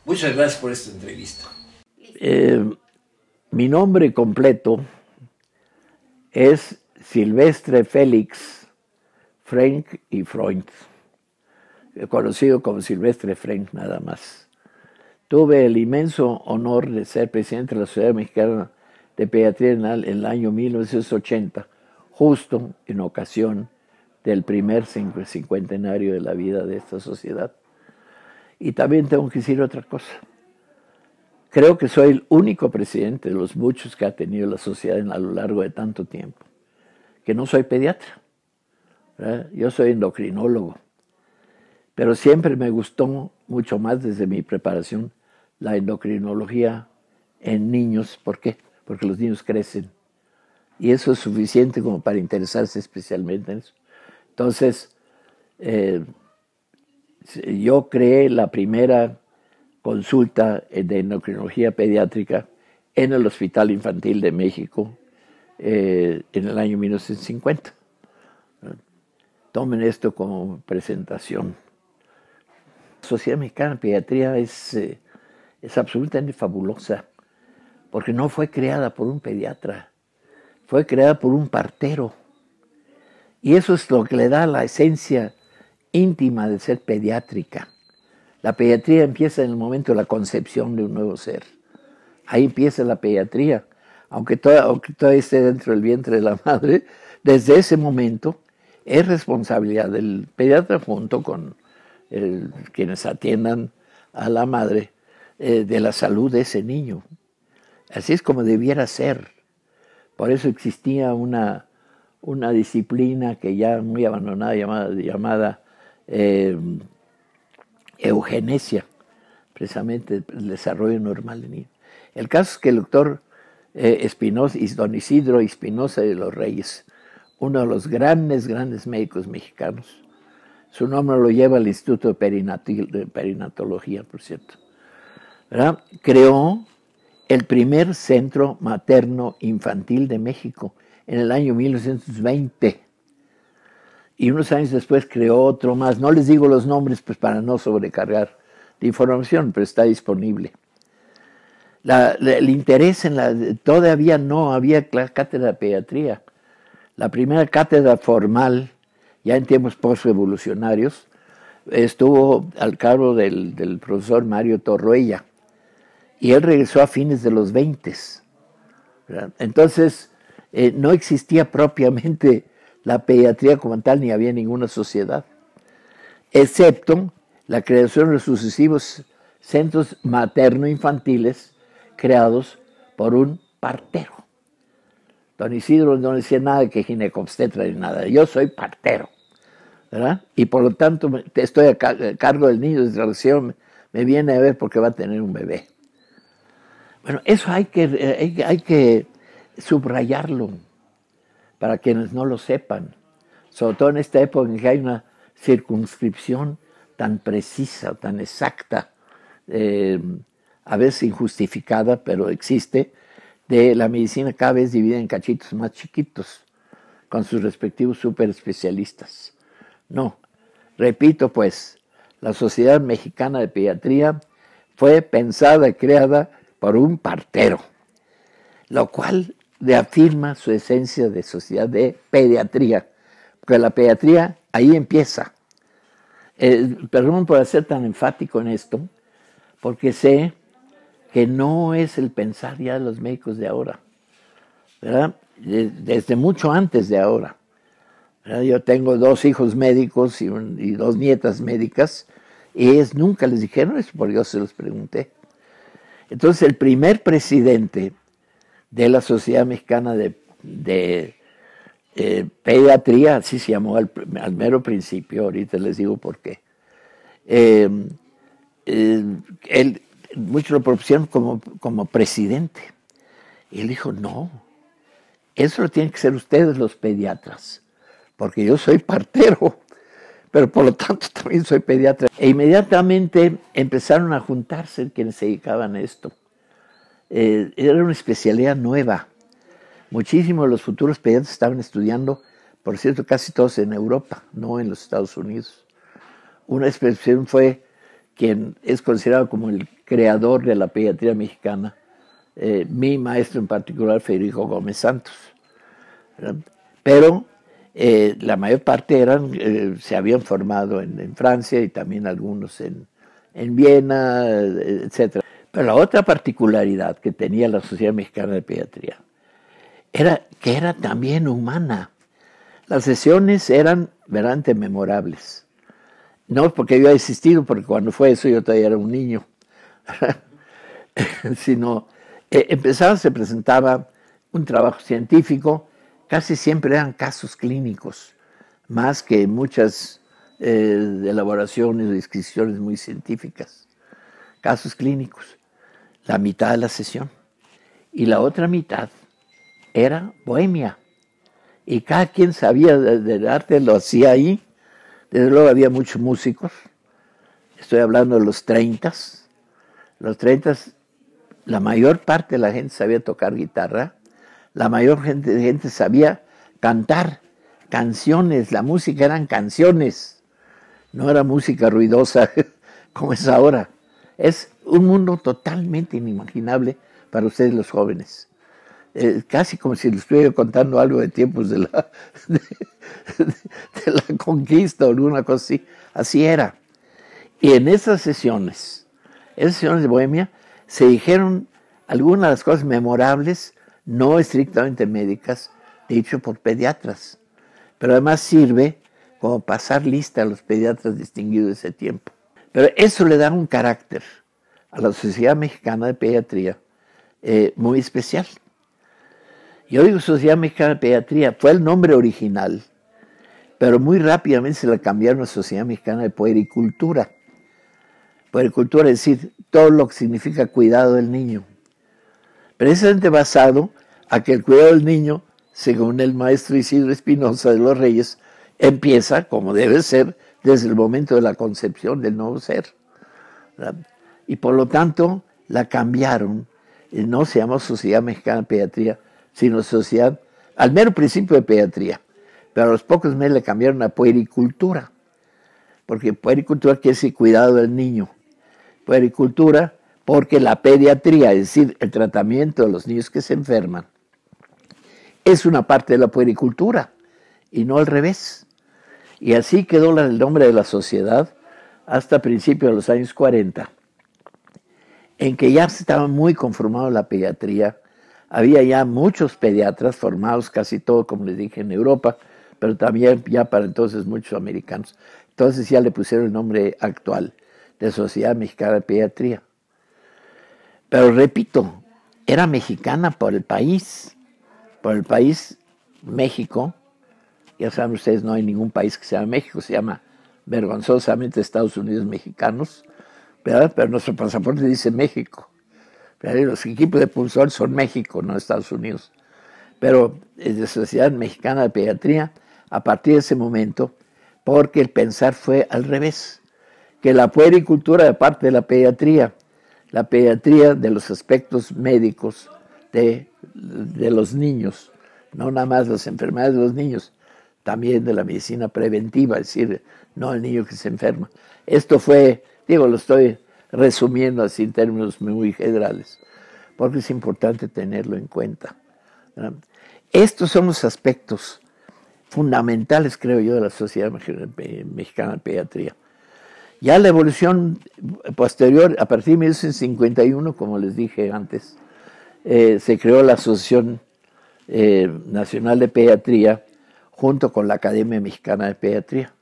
Muchas gracias por esta entrevista. Mi nombre completo es Silvestre Félix Frenk y Freund, conocido como Silvestre Frenk nada más. Tuve el inmenso honor de ser presidente de la Sociedad Mexicana de Pediatría en el año 1980, justo en ocasión del primer cincuentenario de la vida de esta sociedad. Y también tengo que decir otra cosa. Creo que soy el único presidente de los muchos que ha tenido la sociedad a lo largo de tanto tiempo, que no soy pediatra, ¿verdad? Yo soy endocrinólogo, pero siempre me gustó mucho más desde mi preparación la endocrinología en niños. ¿Por qué? Porque los niños crecen y eso es suficiente como para interesarse especialmente en eso. Entonces, yo creé la primera consulta de endocrinología pediátrica en el Hospital Infantil de México en el año 1950. Tomen esto como presentación. La Sociedad Mexicana de Pediatría es absolutamente fabulosa, porque no fue creada por un pediatra, fue creada por un partero. Y eso es lo que le da la esencia íntima de ser pediátrica. La pediatría empieza en el momento de la concepción de un nuevo ser. Ahí empieza la pediatría. Aunque todavía esté dentro del vientre de la madre, desde ese momento es responsabilidad del pediatra junto con quienes atiendan a la madre de la salud de ese niño. Así es como debiera ser. Por eso existía una disciplina que ya muy abandonada llamada eugenesia, precisamente el desarrollo normal de niños. El caso es que el doctor don Isidro Espinosa de los Reyes, uno de los grandes médicos mexicanos, su nombre lo lleva el Instituto de Perinatología, por cierto, ¿verdad? Creó el primer centro materno infantil de México en el año 1920. Y unos años después creó otro más. No les digo los nombres pues para no sobrecargar de información, pero está disponible. El interés todavía no había cátedra de pediatría. La primera cátedra formal, ya en tiempos post-revolucionarios, estuvo al cargo del profesor Mario Torroella. Y él regresó a fines de los 20. Entonces, no existía propiamente la pediatría como tal, ni había ninguna sociedad, excepto la creación de sucesivos centros materno-infantiles creados por un partero. Don Isidro no decía nada de que ginecobstetra ni nada, yo soy partero, ¿verdad? Y por lo tanto estoy a cargo del niño desde recién me viene a ver porque va a tener un bebé. Bueno, eso hay que subrayarlo para quienes no lo sepan, sobre todo en esta época en que hay una circunscripción tan precisa, tan exacta, a veces injustificada, pero existe, de la medicina cada vez dividida en cachitos más chiquitos, con sus respectivos superespecialistas. No, repito pues, la Sociedad Mexicana de Pediatría fue pensada y creada por un partero, lo cual reafirma su esencia de sociedad de pediatría, porque la pediatría ahí empieza. Perdón por ser tan enfático en esto, porque sé que no es el pensar ya de los médicos de ahora, ¿verdad? Desde mucho antes de ahora, ¿verdad? Yo tengo 2 hijos médicos y 2 nietas médicas, y ellos nunca les dijeron eso, porque yo se los pregunté. Entonces, el primer presidente de la Sociedad Mexicana de Pediatría, así se llamó al mero principio, ahorita les digo por qué. Muchos lo propusieron como presidente. Y él dijo, no, eso lo tienen que ser ustedes los pediatras, porque yo soy partero, pero por lo tanto también soy pediatra. E inmediatamente empezaron a juntarse quienes se dedicaban a esto. Era una especialidad nueva. Muchísimos de los futuros pediatras estaban estudiando, por cierto, casi todos en Europa, no en los Estados Unidos. Una expresión fue quien es considerado como creador de la pediatría mexicana, mi maestro en particular, Federico Gómez Santos, ¿verdad? Pero la mayor parte se habían formado en Francia y también algunos en Viena, etc. Pero la otra particularidad que tenía la Sociedad Mexicana de Pediatría era que era también humana. Las sesiones eran verdaderamente memorables. No porque yo haya existido, porque cuando fue eso yo todavía era un niño, sino se presentaba un trabajo científico, casi siempre eran casos clínicos, más que muchas elaboraciones o descripciones muy científicas. Casos clínicos, la mitad de la sesión. Y la otra mitad era bohemia. Y cada quien sabía del arte, lo hacía ahí. Desde luego había muchos músicos. Estoy hablando de los 30. Los 30, la mayor parte de la gente sabía tocar guitarra. La mayor gente sabía cantar canciones. La música eran canciones. No era música ruidosa como es ahora. Es un mundo totalmente inimaginable para ustedes los jóvenes. Casi como si les estuviera contando algo de tiempos de la conquista o alguna cosa así. Así era. Y en esas sesiones de bohemia, se dijeron algunas de las cosas memorables, no estrictamente médicas, dicho por pediatras. Pero además sirve como pasar lista a los pediatras distinguidos de ese tiempo. Pero eso le da un carácter a la Sociedad Mexicana de Pediatría muy especial. Yo digo Sociedad Mexicana de Pediatría, fue el nombre original, pero muy rápidamente se le cambiaron a Sociedad Mexicana de Puericultura. Puericultura es decir, todo lo que significa cuidado del niño. Precisamente basado a que el cuidado del niño, según el maestro Isidro Espinosa de los Reyes, empieza, como debe ser, desde el momento de la concepción del nuevo ser, ¿verdad? Y por lo tanto la cambiaron, no se llamó Sociedad Mexicana de Pediatría, sino Sociedad, al mero principio de Pediatría, pero a los pocos meses le cambiaron a Puericultura, porque puericultura quiere decir cuidado del niño. Puericultura porque la pediatría, es decir, el tratamiento de los niños que se enferman, es una parte de la puericultura y no al revés. Y así quedó el nombre de la sociedad hasta principios de los años 40, en que ya se estaba muy conformado la pediatría. Había ya muchos pediatras formados, casi todo, como les dije, en Europa, pero también ya para entonces muchos americanos. Entonces ya le pusieron el nombre actual de Sociedad Mexicana de Pediatría. Pero repito, era mexicana por el país México. Ya saben ustedes, no hay ningún país que se llame México, se llama vergonzosamente Estados Unidos Mexicanos, ¿verdad? Pero nuestro pasaporte dice México. ¿Verdad? Los equipos de Pulsar son México, no Estados Unidos. Pero es de Sociedad Mexicana de Pediatría a partir de ese momento, porque el pensar fue al revés, que la puericultura de parte de la pediatría de los aspectos médicos de los niños, no nada más las enfermedades de los niños, también de la medicina preventiva, es decir, no el niño que se enferma. Esto fue, lo estoy resumiendo así en términos muy generales, porque es importante tenerlo en cuenta, ¿verdad? Estos son los aspectos fundamentales, creo yo, de la Sociedad Mexicana de Pediatría. Ya la evolución posterior, a partir de 1951, como les dije antes, se creó la Asociación Nacional de Pediatría junto con la Academia Mexicana de Pediatría,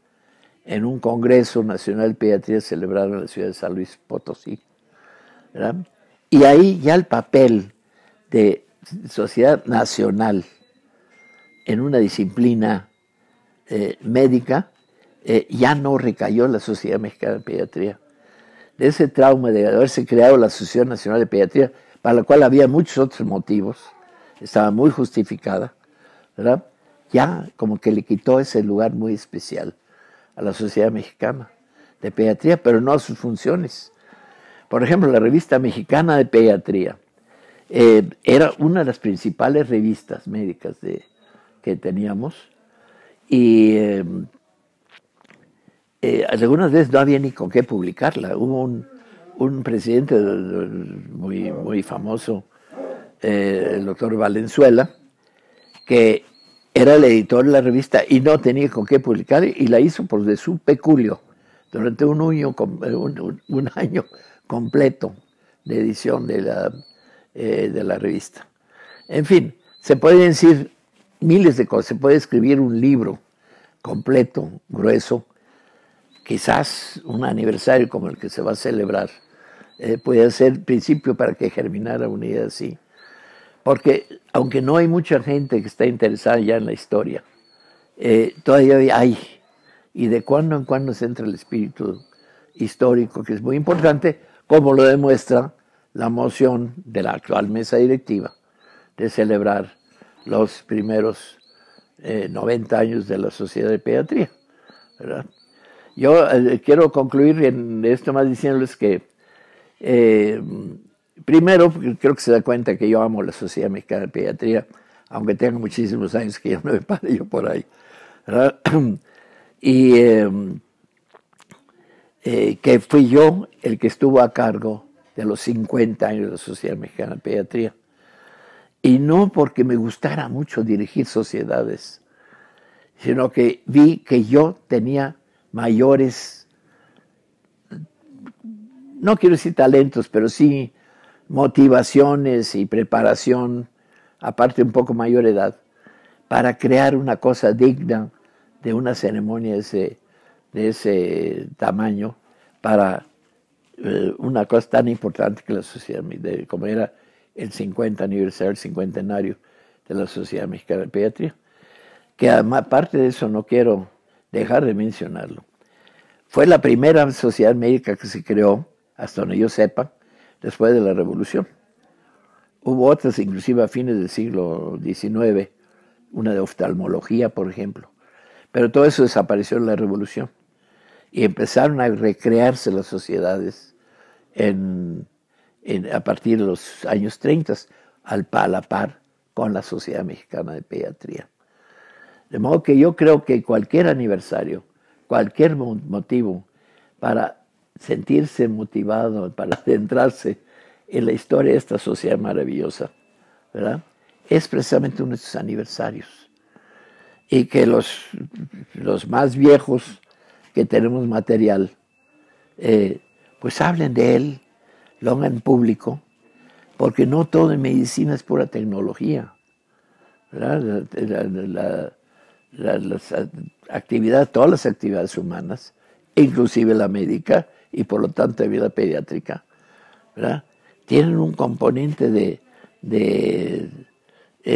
en un Congreso Nacional de Pediatría celebrado en la ciudad de San Luis Potosí, ¿verdad? Y ahí ya el papel de sociedad nacional en una disciplina médica ya no recayó en la Sociedad Mexicana de Pediatría. De ese trauma de haberse creado la Asociación Nacional de Pediatría, para la cual había muchos otros motivos, estaba muy justificada, ¿verdad? Ya como que le quitó ese lugar muy especial a la Sociedad Mexicana de Pediatría, pero no a sus funciones. Por ejemplo, la Revista Mexicana de Pediatría era una de las principales revistas médicas que teníamos, y algunas veces no había ni con qué publicarla. Hubo un presidente muy famoso, el doctor Valenzuela, que era el editor de la revista y no tenía con qué publicar y la hizo por de su peculio durante un año completo de edición de la revista. En fin, se pueden decir miles de cosas, se puede escribir un libro completo, grueso, quizás un aniversario como el que se va a celebrar, puede ser principio para que germinara una idea así. Porque aunque no hay mucha gente que está interesada ya en la historia, todavía hay, y de cuando en cuando se entra el espíritu histórico, que es muy importante, como lo demuestra la moción de la actual mesa directiva de celebrar los primeros 90 años de la Sociedad de Pediatría, ¿verdad? Yo quiero concluir en esto más diciéndoles que primero, creo que se da cuenta que yo amo la Sociedad Mexicana de Pediatría, aunque tengo muchísimos años que ya no me pare yo por ahí, ¿verdad? Y que fui yo el que estuvo a cargo de los 50 años de la Sociedad Mexicana de Pediatría. Y no porque me gustara mucho dirigir sociedades, sino que vi que yo tenía mayores, no quiero decir talentos, pero sí motivaciones y preparación, aparte un poco mayor edad, para crear una cosa digna de una ceremonia de ese tamaño para una cosa tan importante que la sociedad, como era el 50 aniversario, el cincuentenario de la Sociedad Mexicana de Pediatría, que aparte de eso no quiero dejar de mencionarlo. Fue la primera sociedad médica que se creó, hasta donde yo sepa, después de la Revolución. Hubo otras, inclusive a fines del siglo XIX, una de oftalmología, por ejemplo. Pero todo eso desapareció en la Revolución. Y empezaron a recrearse las sociedades a partir de los años 30, a la par con la Sociedad Mexicana de Pediatría. De modo que yo creo que cualquier aniversario, cualquier motivo para sentirse motivado, para adentrarse en la historia de esta sociedad maravillosa, ¿verdad?, es precisamente uno de estos aniversarios. Y que los más viejos que tenemos material, pues hablen de él, lo hagan en público, porque no todo en medicina es pura tecnología, ¿verdad? Todas las actividades humanas, inclusive la médica y por lo tanto de vida pediátrica, ¿verdad?, tienen un componente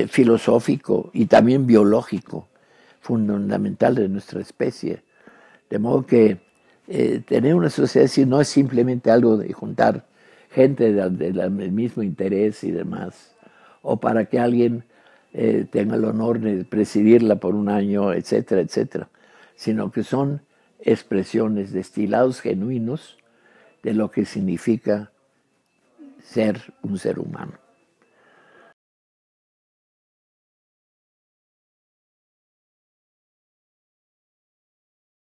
filosófico y también biológico fundamental de nuestra especie. De modo que tener una sociedad así no es simplemente algo de juntar gente del mismo interés y demás, o para que alguien tenga el honor de presidirla por un año, etcétera, etcétera, sino que son expresiones, destilados genuinos de lo que significa ser un ser humano.